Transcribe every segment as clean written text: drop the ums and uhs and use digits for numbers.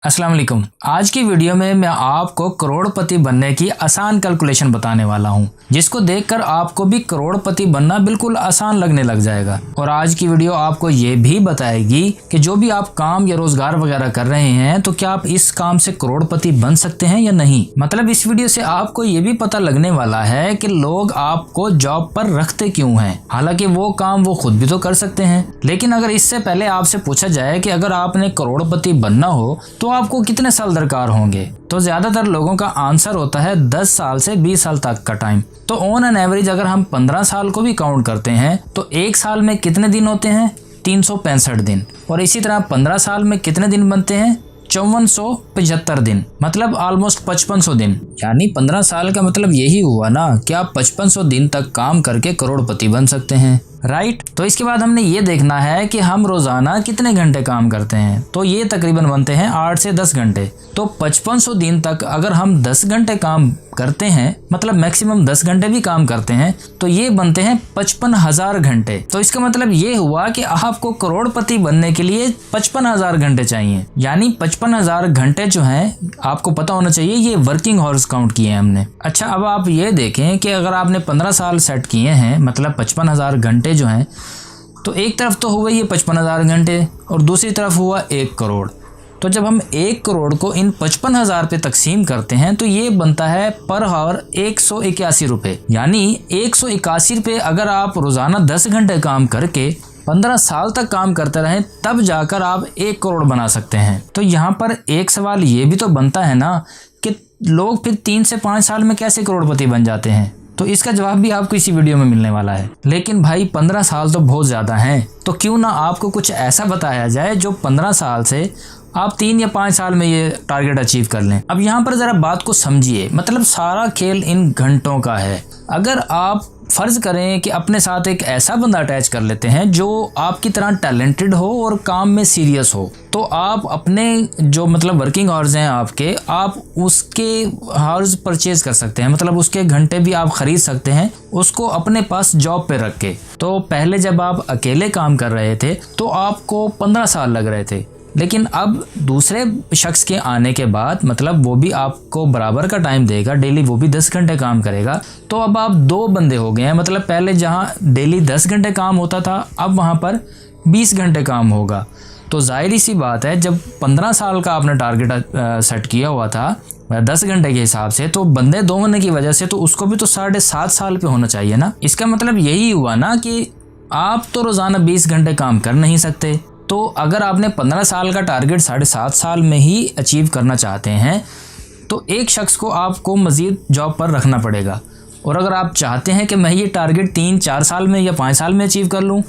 अस्सलाम वालेकुम। आज की वीडियो में मैं आपको करोड़पति बनने की आसान कैलकुलेशन बताने वाला हूं, जिसको देखकर आपको भी करोड़पति बनना बिल्कुल आसान लगने लग जाएगा। और आज की वीडियो आपको ये भी बताएगी कि जो भी आप काम या रोजगार वगैरह कर रहे हैं तो क्या आप इस काम से करोड़पति बन सकते हैं या नहीं। मतलब इस वीडियो से आपको ये भी पता लगने वाला है कि लोग आपको जॉब पर रखते क्यों हैं। हालांकि वो काम वो खुद भी तो कर सकते हैं, लेकिन अगर इससे पहले आपसे पूछा जाए कि अगर आपने करोड़पति बनना हो तो आपको कितने साल दरकार होंगे, तो ज्यादातर लोगों का आंसर होता है 10 साल से 20 साल तक का टाइम। तो ऑन एन एवरेज अगर हम 15 साल को भी काउंट करते हैं तो एक साल में कितने दिन होते हैं? 365 दिन। और इसी तरह 15 साल में कितने दिन बनते हैं? 5475 दिन, मतलब ऑलमोस्ट 5500 दिन। यानी 15 साल का मतलब यही हुआ ना कि आप 5500 दिन तक काम करके करोड़पति बन सकते हैं, राइट। तो इसके बाद हमने ये देखना है कि हम रोजाना कितने घंटे काम करते हैं, तो ये तकरीबन बनते हैं 8 से 10 घंटे। तो 5500 दिन तक अगर हम 10 घंटे काम करते हैं, मतलब मैक्सिमम 10 घंटे भी काम करते हैं, तो ये बनते हैं 55,000 घंटे। तो इसका मतलब ये हुआ कि आपको करोड़पति बनने के लिए 55,000 घंटे चाहिए। यानी 55,000 घंटे जो हैं आपको पता होना चाहिए, ये वर्किंग आवर्स काउंट किए हैं हमने। अच्छा, अब आप ये देखें कि अगर आपने 15 साल सेट किए हैं, मतलब 55,000 घंटे जो हैं, तो एक तरफ तो हुआ ये 55,000 घंटे और दूसरी तरफ हुआ 1 करोड़। तो जब हम 1 करोड़ को इन 55,000 पे तकसीम करते हैं तो ये बनता है पर आवर 181 रुपए। यानी 181 रुपए अगर आप रोजाना 10 घंटे काम करके 15 साल तक काम करते रहें, तब जाकर आप 1 करोड़ बना सकते हैं। तो यहाँ पर एक सवाल ये भी तो बनता है ना कि लोग फिर 3 से 5 साल में कैसे करोड़पति बन जाते हैं। तो इसका जवाब भी आपको इसी वीडियो में मिलने वाला है। लेकिन भाई 15 साल तो बहुत ज्यादा हैं, तो क्यों ना आपको कुछ ऐसा बताया जाए जो 15 साल से आप 3 या 5 साल में ये टारगेट अचीव कर लें। अब यहाँ पर जरा बात को समझिए, मतलब सारा खेल इन घंटों का है। अगर आप फर्ज करें कि अपने साथ एक ऐसा बंदा अटैच कर लेते हैं जो आपकी तरह टैलेंटेड हो और काम में सीरियस हो, तो आप अपने जो मतलब वर्किंग आवर्स हैं आपके, आप उसके आवर्स परचेज कर सकते हैं, मतलब उसके घंटे भी आप खरीद सकते हैं उसको अपने पास जॉब पे रख के। तो पहले जब आप अकेले काम कर रहे थे तो आपको 15 साल लग रहे थे, लेकिन अब दूसरे शख्स के आने के बाद, मतलब वो भी आपको बराबर का टाइम देगा, डेली वो भी 10 घंटे काम करेगा, तो अब आप 2 बंदे हो गए हैं। मतलब पहले जहां डेली 10 घंटे काम होता था, अब वहां पर 20 घंटे काम होगा। तो जाहिर सी बात है, जब 15 साल का आपने टारगेट सेट किया हुआ था 10 घंटे के हिसाब से, तो बंदे 2 होने की वजह से तो उसको भी तो 7.5 साल पे होना चाहिए ना। इसका मतलब यही हुआ ना कि आप तो रोजाना 20 घंटे काम कर नहीं सकते। तो अगर आपने 15 साल का टारगेट 7.5 साल में ही अचीव करना चाहते हैं तो एक शख्स को आपको मज़ीद जॉब पर रखना पड़ेगा। और अगर आप चाहते हैं कि मैं ये टारगेट 3-4 साल में या 5 साल में अचीव कर लूँ,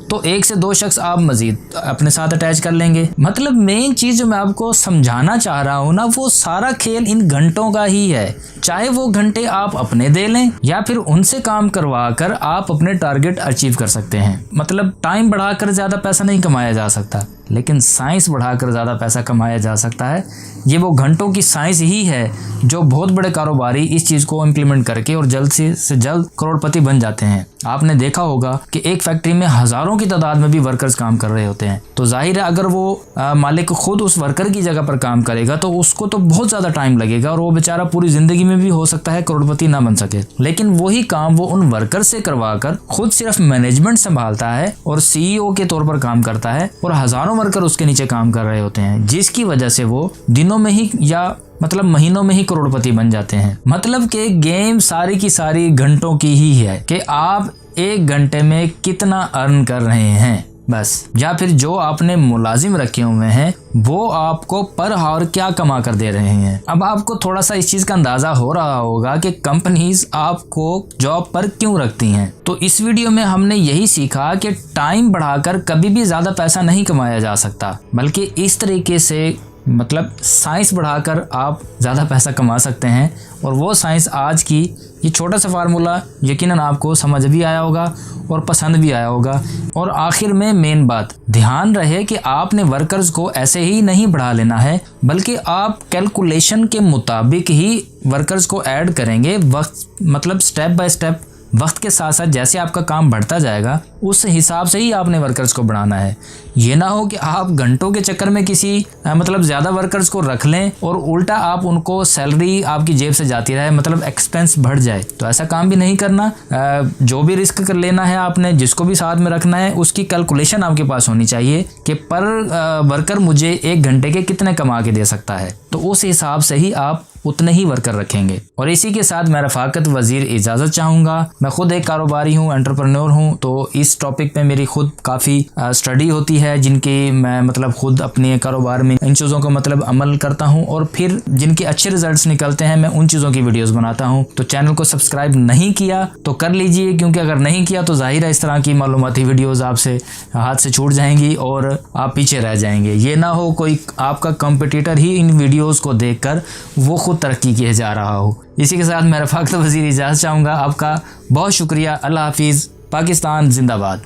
तो 1 से 2 शख्स आप मज़ीद अपने साथ अटैच कर लेंगे। मतलब मेन चीज़ जो मैं आपको समझाना चाह रहा हूँ ना, वो सारा खेल इन घंटों का ही है। चाहे वो घंटे आप अपने दे लें या फिर उनसे काम करवा कर आप अपने टारगेट अचीव कर सकते हैं। मतलब टाइम बढ़ाकर ज़्यादा पैसा नहीं कमाया जा सकता, लेकिन साइंस बढ़ाकर ज़्यादा पैसा कमाया जा सकता है। ये वो घंटों की साइंस ही है जो बहुत बड़े कारोबारी इस चीज़ को इम्प्लीमेंट करके और जल्द से जल्द करोड़पति बन जाते हैं। आपने देखा होगा कि एक फैक्ट्री में हज़ारों की तादाद में भी वर्कर्स काम कर रहे होते हैं। तो जाहिर है अगर वो मालिक खुद उस वर्कर की जगह पर काम करेगा तो उसको तो बहुत ज़्यादा टाइम लगेगा और वो बेचारा पूरी ज़िंदगी में भी हो सकता है करोड़पति ना बन सके। लेकिन वही काम वो उन वर्कर से करवा कर खुद सिर्फ मैनेजमेंट संभालता है और CEO के तौर पर काम करता है और हज़ारों वर्कर उसके नीचे काम कर रहे होते हैं, जिसकी वजह से वो दिनों में ही या मतलब महीनों में ही करोड़पति बन जाते हैं। मतलब कि गेम सारी की सारी घंटों की ही है कि आप 1 घंटे में कितना अर्न कर रहे हैं बस, या फिर जो आपने मुलाजिम रखे हुए हैं वो आपको पर आवर क्या कमा कर दे रहे हैं। अब आपको थोड़ा सा इस चीज का अंदाजा हो रहा होगा कि कंपनीज आपको जॉब पर क्यों रखती हैं। तो इस वीडियो में हमने यही सीखा कि टाइम बढ़ाकर कभी भी ज्यादा पैसा नहीं कमाया जा सकता, बल्कि इस तरीके से मतलब साइंस बढ़ाकर आप ज़्यादा पैसा कमा सकते हैं। और वो साइंस आज की ये छोटा सा फार्मूला यकीनन आपको समझ भी आया होगा और पसंद भी आया होगा। और आखिर में मेन बात ध्यान रहे कि आपने वर्कर्स को ऐसे ही नहीं बढ़ा लेना है, बल्कि आप कैलकुलेशन के मुताबिक ही वर्कर्स को ऐड करेंगे। वक्त मतलब स्टेप बाय स्टेप वक्त के साथ साथ जैसे आपका काम बढ़ता जाएगा उस हिसाब से ही आपने वर्कर्स को बढ़ाना है। ये ना हो कि आप घंटों के चक्कर में किसी मतलब ज़्यादा वर्कर्स को रख लें और उल्टा आप उनको सैलरी आपकी जेब से जाती रहे, मतलब एक्सपेंस बढ़ जाए। तो ऐसा काम भी नहीं करना। जो भी रिस्क कर लेना है आपने, जिसको भी साथ में रखना है, उसकी कैलकुलेशन आपके पास होनी चाहिए कि पर वर्कर मुझे 1 घंटे के कितने कमा के दे सकता है, तो उस हिसाब से ही आप उतने ही वर्कर रखेंगे। और इसी के साथ मैं रफाकत वजीर इजाज़त चाहूँगा। मैं खुद एक कारोबारी हूँ, एंटरप्रेन्योर हूँ, तो इस टॉपिक पे मेरी खुद काफ़ी स्टडी होती है, जिनकी मैं मतलब खुद अपने कारोबार में इन चीज़ों को मतलब अमल करता हूँ और फिर जिनके अच्छे रिजल्ट्स निकलते हैं मैं उन चीज़ों की वीडियोज़ बनाता हूँ। तो चैनल को सब्सक्राइब नहीं किया तो कर लीजिए, क्योंकि अगर नहीं किया तो जाहिर है इस तरह की मालूमाती वीडियोज़ आपसे हाथ से छूट जाएंगी और आप पीछे रह जाएंगे। ये ना हो कोई आपका कंपटीटर ही इन वीडियोज़ को देख कर वो खुद तरक्की किए जा रहा हो। इसी के साथ मैं रफाकत वजीर इजाज़त चाहूँगा। आपका बहुत शुक्रिया। अल्लाह हाफिज़। पाकिस्तान जिंदाबाद।